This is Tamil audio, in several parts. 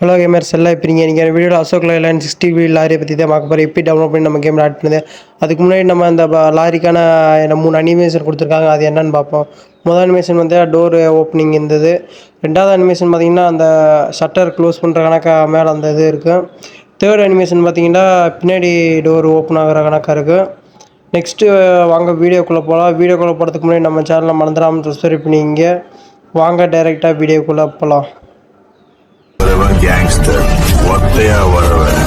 ஹலோ கேமர்ஸ் எல்லாம் இப்போ நீங்கள் வீடியோவில் அசோக் லைலாண்ட் 60 லாரியை பற்றி தான் பார்க்க போகிறோம். எப்படி டவுன்லோட் பண்ணி நம்ம கேமில் ஆட் பண்ணுது. அதுக்கு முன்னாடி நம்ம அந்த லாரிக்கான 3 அனிமேஷன் கொடுத்துருக்காங்க. அது என்னென்னு பார்ப்போம். முதல் அனிமேஷன் வந்து டோர் ஓப்பனிங் இருந்தது. ரெண்டாவது அனிமேஷன் பார்த்திங்கன்னா அந்த ஷட்டர் க்ளோஸ் பண்ணுற கணக்காக மேலே அந்த இது இருக்குது. தேர்ட் அனிமேஷன் பார்த்திங்கன்னா பின்னாடி டோர் ஓப்பன் ஆகிற கணக்காக இருக்குது. நெக்ஸ்ட்டு வாங்க வீடியோக்குள்ளே போகலாம். வீடியோக்குள்ளே போகிறதுக்கு முன்னாடி நம்ம சேனலை மறந்துடாமல் சப்ஸ்கிரைப் பண்ணிங்க. வாங்க டைரெக்டாக வீடியோக்குள்ளே போகலாம். கேங்ஸ்டர் ஒத்தையா வருவேன்.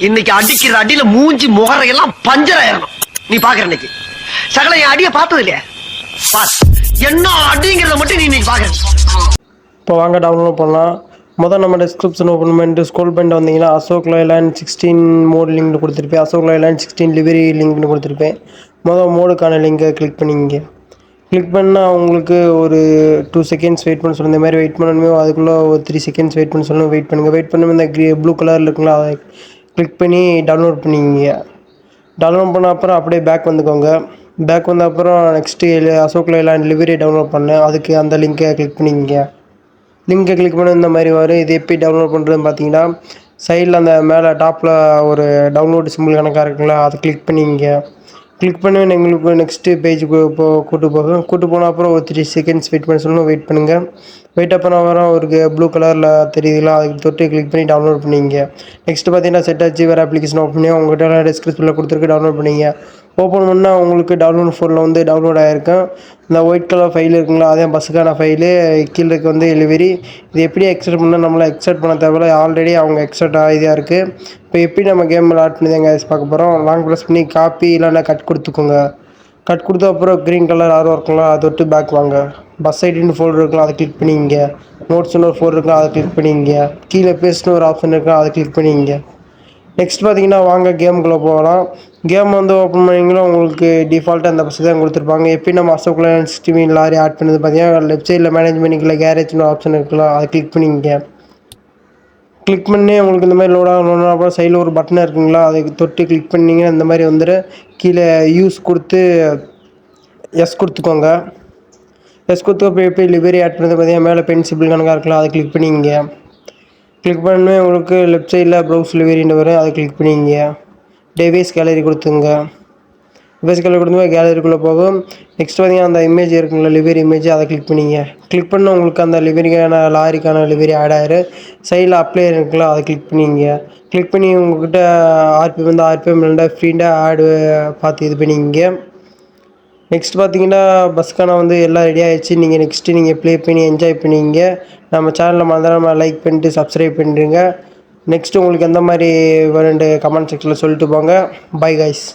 இன்னைக்கு அடிக்கிற அடியில மூஞ்சி முகரையெல்லாம் பஞ்சர் ஆயிரணும். நீ பாக்குற இன்னைக்கு சகல என் அடிய பார்த்தது இல்லையா? என்ன அடிங்கிறத மட்டும் நீ இன்னைக்கு பாக்குற. இப்போ வாங்க டவுன்லோட் பண்ணலாம். முதல் நம்ம டிஸ்கிரிப்ஷன் ஓப்பன் பண்ணிட்டு ஸ்க்ரோல் பண்ணிட்டு வந்தீங்கன்னா அசோக் லைலாண்ட் 16 மோட் லிங்க்னு கொடுத்துருப்பேன். அசோக் லைலாண்ட் 16 லிவரி லிங்க்னு கொடுத்துருப்பேன். முதல் மோடுக்கான லிங்கை கிளிக் பண்ணிங்க. கிளிக் பண்ணால் உங்களுக்கு ஒரு 2 செகண்ட்ஸ் வெயிட் பண்ண சொல்லுங்கள். இந்த மாதிரி வெயிட் பண்ணணுமே, அதுக்குள்ளே ஒரு 3 செகண்ட்ஸ் வெயிட் பண்ண சொல்லுங்கள். வெயிட் பண்ணுங்கள். வெயிட் பண்ணும்போது இந்த ப்ளூ கலரில் இருக்குங்களா, அதை கிளிக் பண்ணி டவுன்லோட் பண்ணிங்க. டவுன்லோட் பண்ண அப்புறம் அப்படியே பேக் வந்துக்கோங்க. பேக் வந்த அப்புறம் next Ashok Leyland livery download பண்ணேன். அதுக்கு அந்த லிங்கை கிளிக் பண்ணிங்க. லிங்கை கிளிக் பண்ணி இந்த மாதிரி வரும். இது எப்படி டவுன்லோட் பண்ணுறதுன்னு பார்த்தீங்கன்னா, சைடில் அந்த மேலே டாப்பில் ஒரு டவுன்லோடு சிம்பிள் கணக்காக இருக்குங்களா, அதை கிளிக் பண்ணிங்க. கிளிக் பண்ணி எங்களுக்கு நெக்ஸ்ட்டு பேஜுக்கு கூட்டு போன அப்புறம் ஒரு 3 செகண்ட்ஸ் வெயிட் பண்ண சொல்லணும். வெயிட் பண்ணுங்கள். வெயிட் பண்ண வரோம். ஒரு ப்ளூ கலரில் தெரியுதுங்களா, அதுக்கு தொட்டு கிளிக் பண்ணி டவுன்லோட் பண்ணிங்க. நெக்ஸ்ட்டு பார்த்தீங்கன்னா செட் ஆச்சு. வேறு அப்ளிகேஷன் ஓப்பன் பண்ணி உங்கள்கிட்ட டிஸ்கிரிப்ஷனில் கொடுத்துருக்கு, டவுன்லோட் பண்ணிங்க. ஓப்பன் பண்ணால் உங்களுக்கு டவுன்லோட் ஃபோனில் வந்து டவுன்லோட் ஆகிருக்கும். இந்த ஒயிட் கலர் ஃபைல் இருக்குங்களா, அதே பஸ்ஸுக்கான ஃபைலு. கீழே இருக்க வந்து டெலிவரி. இது எப்படி எக்ஸ்ட்ரா பண்ணால் நம்மளை எக்ஸ்ட்ரா பண்ண தேவையில்ல, ஆல்ரெடி அவங்க எக்ஸ்ட்ரா இதாக இருக்குது. இப்போ எப்படி நம்ம கேமில் ஆட் பண்ணி தாங்க பார்க்க போகிறோம். லாங் ப்ரெஸ் பண்ணி காப்பி இல்லைன்னா கட் கொடுத்துக்கோங்க. கட் கொடுத்த அப்புறம் க்ரீன் கலர் ஆரோ இருக்குங்களா, அதை தொட்டு பேக் வாங்க. பஸ் ஐடின்னு ஃபோல்டர் இருக்கலாம், அதை கிளிக் பண்ணிங்க. நோட்ஸ்னு ஒரு ஃபோல்டர் இருக்கலாம், அதை கிளிக் பண்ணிங்க. கீழே பேஸ்ட்னு ஒரு ஆப்ஷன் இருக்கலாம், அதை கிளிக் பண்ணிங்க. நெக்ஸ்ட் பார்த்தீங்கன்னா வாங்க கேமுக்குள்ளே போகலாம். கேம் வந்து ஓப்பன் பண்ணிங்கன்னா உங்களுக்கு டிஃபால்ட்டாக அந்த பஸ் தான் கொடுத்துருப்பாங்க. எப்படி நம்ம அசோக் லைலாண்ட் 60 லாரி ஆட் பண்ணுறது பார்த்தீங்கன்னா, லெஃப்ட் சைடில் மேனேஜ் பண்ணிக்கல கேரேஜ்னு ஆப்ஷன் இருக்கலாம், அதை கிளிக் பண்ணிங்க. கிளிக் பண்ணி உங்களுக்கு இந்த மாதிரி லோட் ஆகணும். அப்புறம் சைடில் ஒரு பட்டன் இருக்குங்களா, அதை தொட்டு கிளிக் பண்ணிங்கன்னா இந்த மாதிரி வந்துடும். கீழே யூஸ் கொடுத்து எஸ் கொடுத்துக்கோங்க. எஸ் கொடுத்து எப்படி லிவரி ஆட் பண்ணுறது பார்த்தீங்கன்னா, மேலே பென் சிம்பிள் கணக்காக இருக்கலாம், அதை கிளிக் பண்ணிங்க. கிளிக் பண்ணி உங்களுக்கு லெஃப்ட் சைடில் ப்ரௌஸ் லிவரின்னு வரும், அதை கிளிக் பண்ணிங்க. டிவைஸ் கேலரி கொடுத்துங்க. டிவைஸ் கேலரி கொடுத்து கேலரிக்குள்ளே போகும். நெக்ஸ்ட் பார்த்தீங்கன்னா அந்த இமேஜ் இருக்குங்களா, லிவரி இமேஜ், அதை கிளிக் பண்ணிங்க. கிளிக் பண்ண உங்களுக்கு அந்த லிவரிக்கான லாரிக்கான லிவரி ஆட் ஆயிரும். சைடில் அப்ளை இருக்குங்களா, அதை கிளிக் பண்ணிங்க. கிளிக் பண்ணி உங்கள்கிட்ட ஆர்பிஎம் வந்து ஆர்பிஎம் இல்லைன்னா ஃப்ரீண்டாக ஆடு பார்த்து இது பண்ணிங்க. நெக்ஸ்ட் பார்த்தீங்கன்னா பஸ்க்கான வந்து எல்லாம் ரெடி ஆகிடுச்சு. நீங்கள் நெக்ஸ்ட்டு நீங்கள் ப்ளே பண்ணி என்ஜாய் பண்ணிங்க. நம்ம சேனலில் மறந்துடாமல் லைக் பண்ணிட்டு சப்ஸ்கிரைப் பண்ணிடுங்க. நெக்ஸ்ட்டு உங்களுக்கு எந்த மாதிரி வேணுன்ட்டு கமெண்ட் செக்ஷனில் சொல்லிட்டு போங்க. Bye guys.